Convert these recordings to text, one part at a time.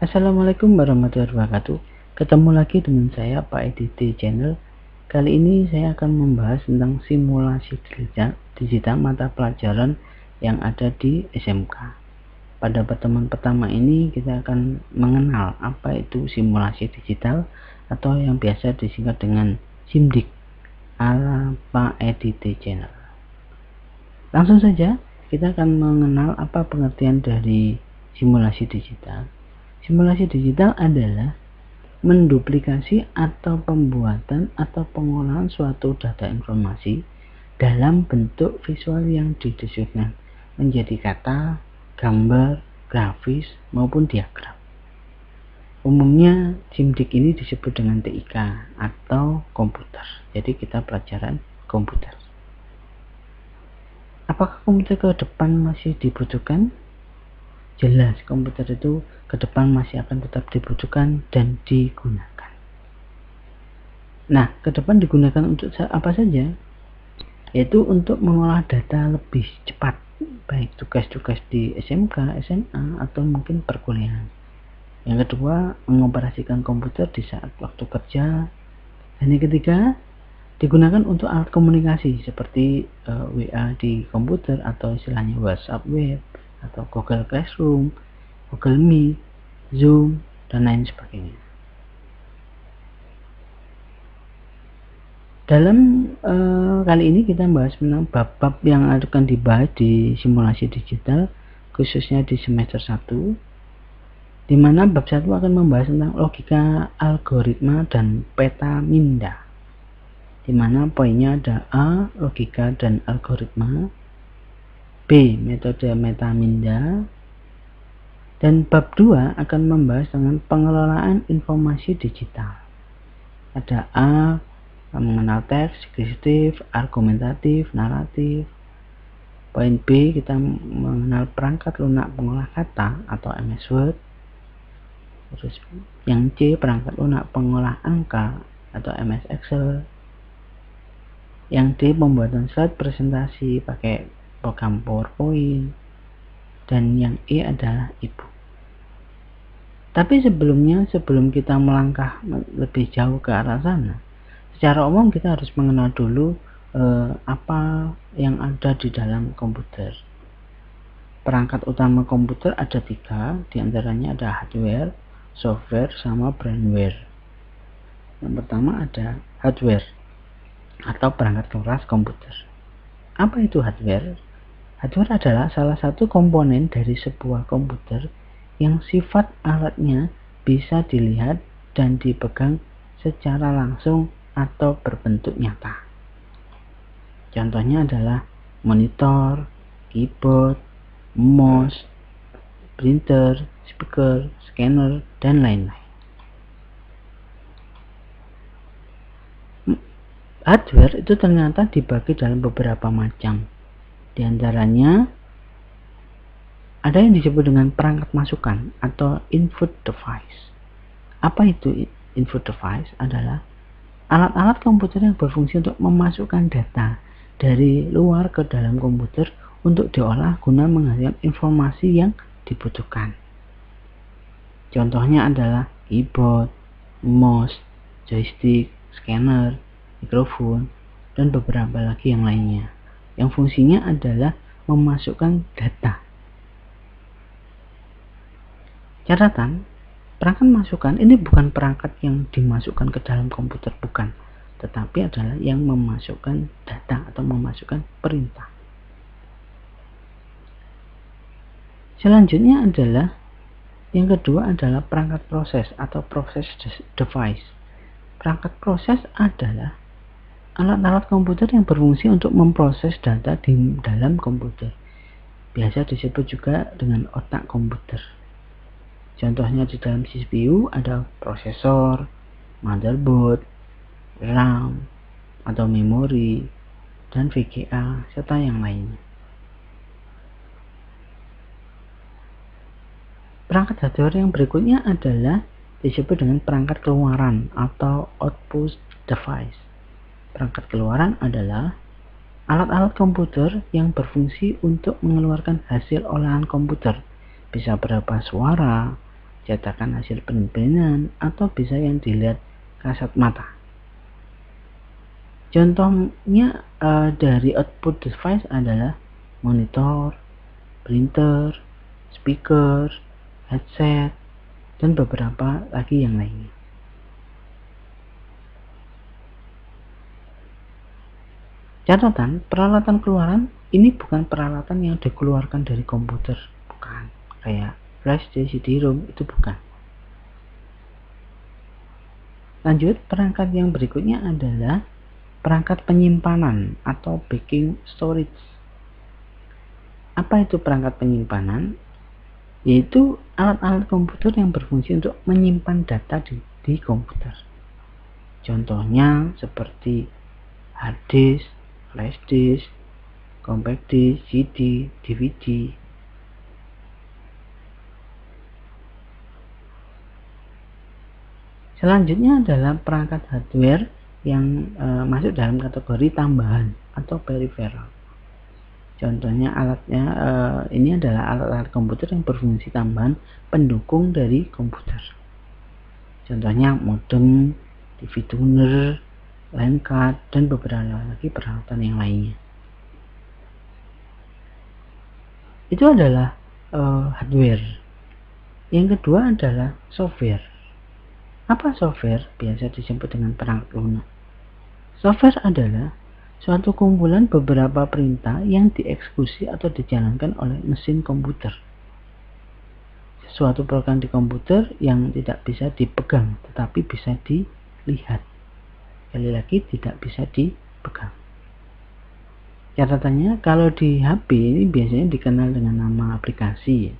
Assalamualaikum warahmatullahi wabarakatuh. Ketemu lagi dengan saya Pak EDT Channel. Kali ini saya akan membahas tentang simulasi digital mata pelajaran yang ada di SMK. Pada pertemuan pertama ini kita akan mengenal apa itu simulasi digital atau yang biasa disingkat dengan SIMDIK ala Pak EDT Channel. Langsung saja kita akan mengenal apa pengertian dari simulasi digital. Simulasi digital adalah menduplikasi atau pembuatan atau pengolahan suatu data informasi dalam bentuk visual yang dideskripsikan menjadi kata, gambar, grafis, maupun diagram. Umumnya SIMDIK ini disebut dengan TIK atau komputer. Jadi kita pelajaran komputer. Apakah komputer ke depan masih dibutuhkan? Jelas, komputer itu ke depan masih akan tetap dibutuhkan dan digunakan. Nah, ke depan digunakan untuk apa saja? Yaitu untuk mengolah data lebih cepat, baik tugas-tugas di SMK, SMA, atau mungkin perkuliahan. Yang kedua, mengoperasikan komputer di saat waktu kerja. Dan yang ketiga, digunakan untuk alat komunikasi seperti WA di komputer atau istilahnya WhatsApp web, atau Google Classroom, Google Meet, Zoom, dan lain sebagainya. Dalam kali ini kita membahas tentang bab-bab yang akan dibahas di simulasi digital, khususnya di semester 1, di mana bab 1 akan membahas tentang logika, algoritma, dan peta minda. Di mana poinnya ada A, logika dan algoritma, B, metode metaminda, dan bab 2 akan membahas dengan pengelolaan informasi digital. Ada A, mengenal teks, deskriptif, argumentatif, naratif. Poin B, kita mengenal perangkat lunak pengolah kata atau MS Word. Terus yang C, perangkat lunak pengolah angka atau MS Excel. Yang D, pembuatan slide presentasi pakai program PowerPoint, dan yang E adalah e-book. Tapi sebelum kita melangkah lebih jauh ke arah sana, secara umum kita harus mengenal dulu apa yang ada di dalam komputer. Perangkat utama komputer ada 3, diantaranya ada hardware, software, sama firmware. Yang pertama ada hardware atau perangkat keras komputer. Apa itu hardware? Hardware adalah salah satu komponen dari sebuah komputer yang sifat alatnya bisa dilihat dan dipegang secara langsung atau berbentuk nyata. Contohnya adalah monitor, keyboard, mouse, printer, speaker, scanner, dan lain-lain. Hardware itu ternyata dibagi dalam beberapa macam. Di antaranya ada yang disebut dengan perangkat masukan atau input device. Apa itu input device? Adalah alat-alat komputer yang berfungsi untuk memasukkan data dari luar ke dalam komputer untuk diolah guna menghasilkan informasi yang dibutuhkan. Contohnya adalah keyboard, mouse, joystick, scanner, mikrofon, dan beberapa lagi yang lainnya, yang fungsinya adalah memasukkan data. Catatan, perangkat masukan ini bukan perangkat yang dimasukkan ke dalam komputer, bukan, tetapi adalah yang memasukkan data atau memasukkan perintah. Selanjutnya adalah yang kedua adalah perangkat proses atau process device. Perangkat proses adalah alat-alat komputer yang berfungsi untuk memproses data di dalam komputer. Biasa disebut juga dengan otak komputer. Contohnya di dalam CPU ada prosesor, motherboard, RAM, atau memori, dan VGA, serta yang lainnya. Perangkat hardware yang berikutnya adalah disebut dengan perangkat keluaran atau output device. Perangkat keluaran adalah alat-alat komputer yang berfungsi untuk mengeluarkan hasil olahan komputer, bisa berupa suara, cetakan hasil print-printan, atau bisa yang dilihat kasat mata. Contohnya dari output device adalah monitor, printer, speaker, headset, dan beberapa lagi yang lainnya. Catatan, peralatan keluaran ini bukan peralatan yang dikeluarkan dari komputer, bukan. Kayak flash disk, CD-ROM, itu bukan. Lanjut, perangkat yang berikutnya adalah perangkat penyimpanan atau backing storage. Apa itu perangkat penyimpanan? Yaitu alat-alat komputer yang berfungsi untuk menyimpan data di komputer. Contohnya seperti hard disk, flash disk, compact disk, CD, DVD. Selanjutnya adalah perangkat hardware yang masuk dalam kategori tambahan atau peripheral. Contohnya alatnya ini adalah alat-alat komputer yang berfungsi tambahan pendukung dari komputer. Contohnya modem, TV tuner, line card, dan beberapa lagi peralatan yang lainnya. Itu adalah hardware. Yang kedua adalah software. Apa software? Biasa disebut dengan perangkat lunak. Software adalah suatu kumpulan beberapa perintah yang dieksekusi atau dijalankan oleh mesin komputer. Suatu program di komputer yang tidak bisa dipegang, tetapi bisa dilihat. Sekali lagi, tidak bisa dipegang. Catatannya, kalau di HP ini biasanya dikenal dengan nama aplikasi.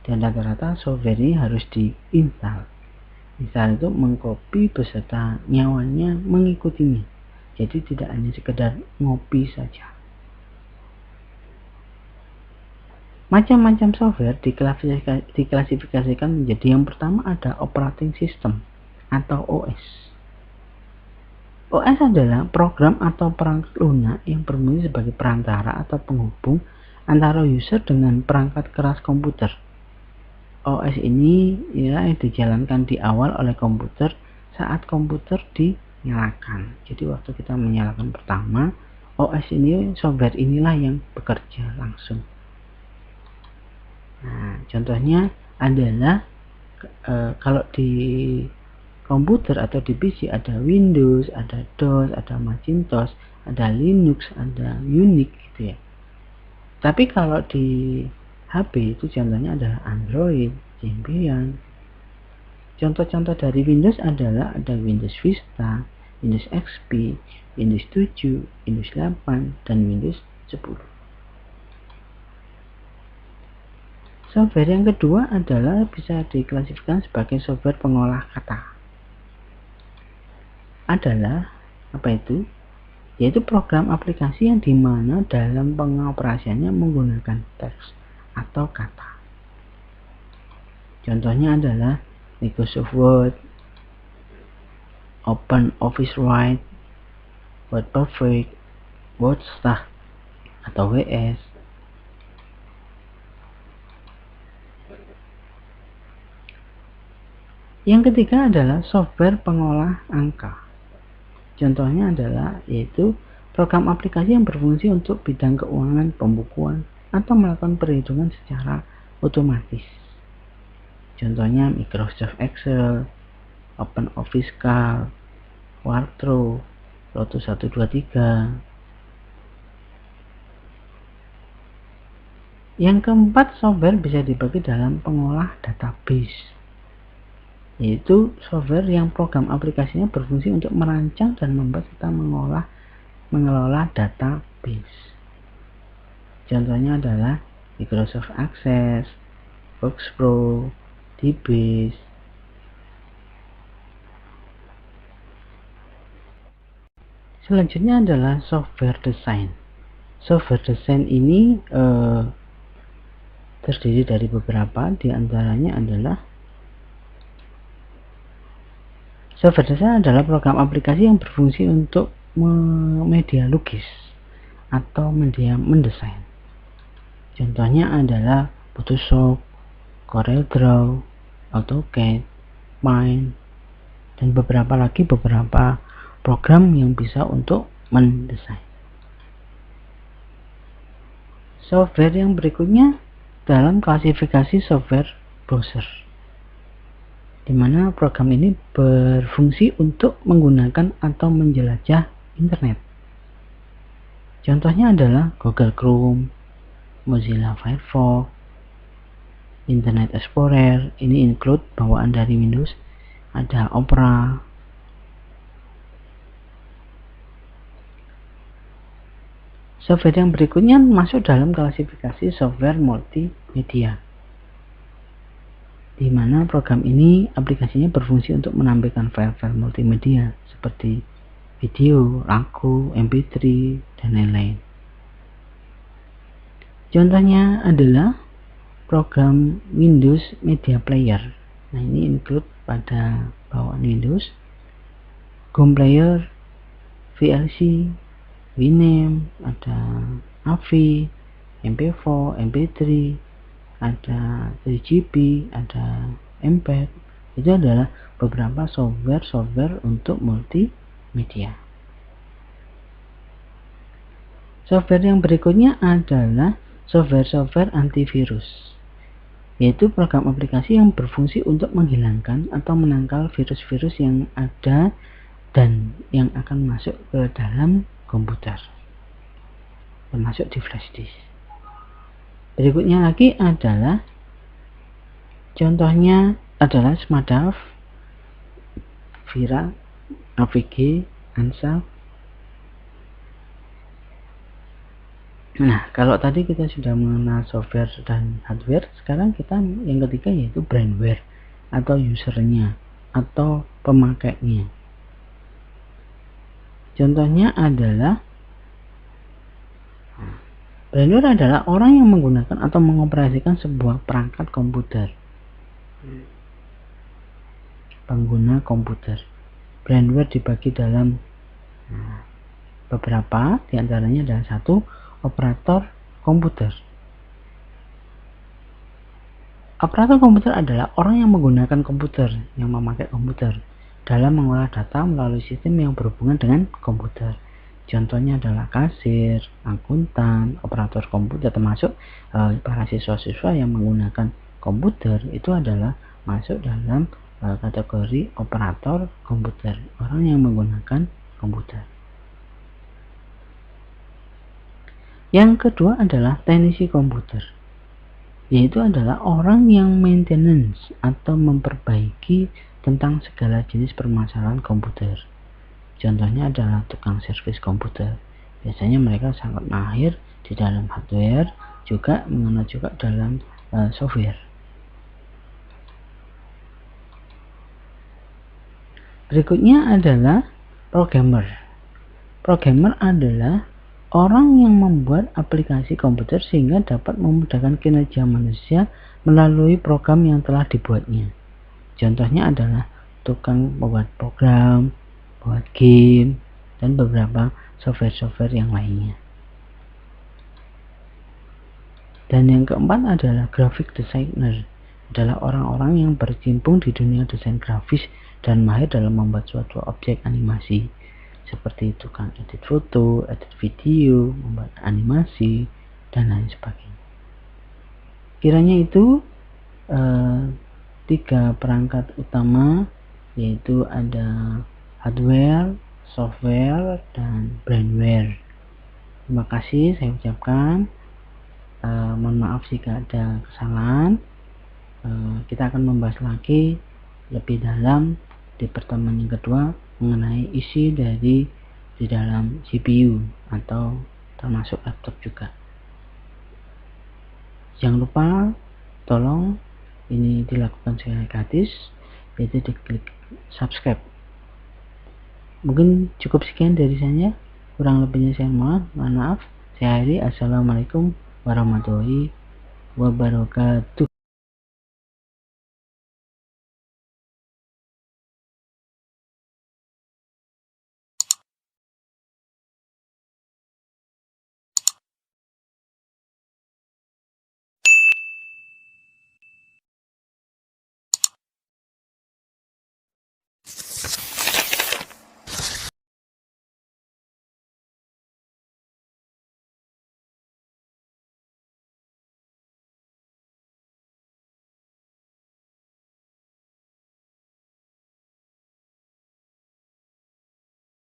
Dan rata-rata software ini harus diinstal. Misal itu mengcopy beserta nyawanya mengikutinya. Jadi tidak hanya sekedar ngopi saja. Macam-macam software diklasifikasikan menjadi yang pertama ada operating system atau OS. OS adalah program atau perangkat lunak yang berfungsi sebagai perantara atau penghubung antara user dengan perangkat keras komputer. OS ini ialah yang dijalankan di awal oleh komputer saat komputer dinyalakan. Jadi waktu kita menyalakan pertama, OS ini, software inilah yang bekerja langsung. Nah, contohnya adalah kalau di komputer atau di PC ada Windows, ada DOS, ada Macintosh, ada Linux, ada Unix gitu ya. Tapi kalau di HP itu contohnya ada Android, Symbian. Contoh-contoh dari Windows adalah ada Windows Vista, Windows XP, Windows 7, Windows 8, dan Windows 10. Software yang kedua adalah bisa diklasifikasikan sebagai software pengolah kata. Adalah apa itu? Yaitu program aplikasi yang dimana dalam pengoperasiannya menggunakan teks atau kata. Contohnya adalah Microsoft Word, Open Office Write, Word Perfect, WordStack atau WS. Yang ketiga adalah software pengolah angka. Contohnya adalah yaitu program aplikasi yang berfungsi untuk bidang keuangan, pembukuan, atau melakukan perhitungan secara otomatis. Contohnya Microsoft Excel, Open Office Calc, Wordpro, Lotus 123. Yang keempat, software bisa dibagi dalam pengolah database, yaitu software yang program aplikasinya berfungsi untuk merancang dan membuat serta mengelola database. Contohnya adalah Microsoft Access, Workspro, DBase. Selanjutnya adalah software design. Software design ini terdiri dari beberapa, diantaranya adalah software design adalah program aplikasi yang berfungsi untuk media lukis atau media mendesain. Contohnya adalah Photoshop, CorelDRAW, AutoCAD, Paint, dan beberapa program yang bisa untuk mendesain. Software yang berikutnya dalam klasifikasi software browser, di mana program ini berfungsi untuk menggunakan atau menjelajah internet. Contohnya adalah Google Chrome, Mozilla Firefox, Internet Explorer. Ini include bawaan dari Windows, ada Opera. Software yang berikutnya masuk dalam klasifikasi software multimedia, di mana program ini aplikasinya berfungsi untuk menampilkan file-file multimedia seperti video, lagu, MP3, dan lain-lain. Contohnya adalah program Windows Media Player. Nah, ini include pada bawaan Windows, GOM Player, VLC, Winamp, ada AVI, MP4, MP3, ada 3GP, ada MPEG. Itu adalah beberapa software untuk multimedia. Software yang berikutnya adalah software antivirus, yaitu program aplikasi yang berfungsi untuk menghilangkan atau menangkal virus-virus yang ada dan yang akan masuk ke dalam komputer, termasuk di flash disk. Berikutnya lagi adalah contohnya adalah Smadaf, Vira, AVG, ANSA. Nah, kalau tadi kita sudah mengenal software dan hardware, sekarang kita yang ketiga yaitu brandware atau usernya atau pemakainya. Contohnya adalah brandware adalah orang yang menggunakan atau mengoperasikan sebuah perangkat komputer. Pengguna komputer. Brandware dibagi dalam beberapa, diantaranya adalah 1. Operator komputer. Operator komputer adalah orang yang menggunakan komputer, yang memakai komputer dalam mengolah data melalui sistem yang berhubungan dengan komputer. Contohnya adalah kasir, akuntan, operator komputer, termasuk para siswa-siswa yang menggunakan komputer itu adalah masuk dalam kategori operator komputer, orang yang menggunakan komputer. Yang kedua adalah teknisi komputer, yaitu adalah orang yang maintenance atau memperbaiki tentang segala jenis permasalahan komputer. Contohnya adalah tukang servis komputer. Biasanya mereka sangat mahir di dalam hardware, juga mengenal juga dalam software. Berikutnya adalah programmer. Programmer adalah orang yang membuat aplikasi komputer sehingga dapat memudahkan kinerja manusia melalui program yang telah dibuatnya. Contohnya adalah tukang membuat program, buat game, dan beberapa software yang lainnya. Dan yang keempat adalah graphic designer, adalah orang-orang yang berkecimpung di dunia desain grafis dan mahir dalam membuat suatu objek animasi, seperti tukang edit foto, edit video, membuat animasi, dan lain sebagainya. Kiranya itu 3 perangkat utama, yaitu ada hardware, software, dan brandware. Terima kasih saya ucapkan. Mohon maaf jika ada kesalahan. Kita akan membahas lagi lebih dalam di pertemuan yang kedua mengenai isi di dalam CPU atau termasuk laptop juga. Jangan lupa tolong ini dilakukan secara gratis, yaitu diklik subscribe. Mungkin cukup sekian dari saya, kurang lebihnya saya mohon maaf. Saya akhiri. Assalamualaikum warahmatullahi wabarakatuh.